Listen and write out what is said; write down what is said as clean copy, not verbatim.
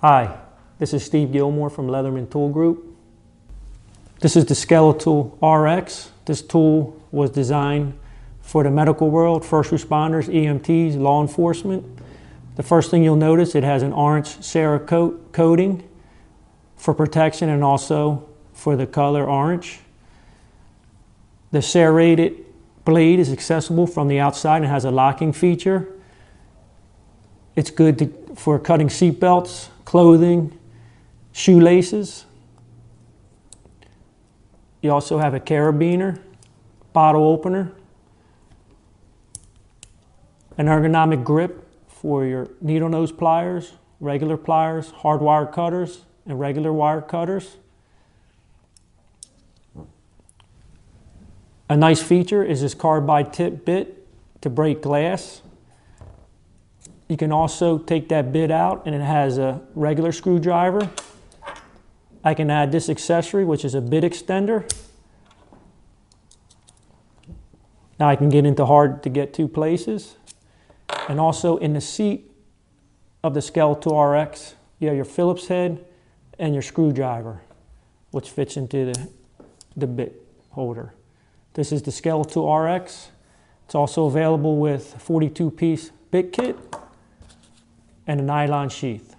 Hi, this is Steve Gilmore from Leatherman Tool Group. This is the SKELETOOL RX. This tool was designed for the medical world, first responders, EMTs, law enforcement. The first thing you'll notice, it has an orange Cerakote coating for protection and also for the color orange. The serrated blade is accessible from the outside and has a locking feature. It's good for cutting seat belts, clothing, shoelaces. You also have a carabiner, bottle opener, an ergonomic grip for your needle nose pliers, regular pliers, hard wire cutters, and regular wire cutters. A nice feature is this carbide tip bit to break glass. You can also take that bit out and it has a regular screwdriver. I can add this accessory, which is a bit extender. Now I can get into hard to get to places. And also in the seat of the SKELETOOL RX, you have your Phillips head and your screwdriver, which fits into the bit holder. This is the SKELETOOL RX. It's also available with 42-piece bit kit and a nylon sheath.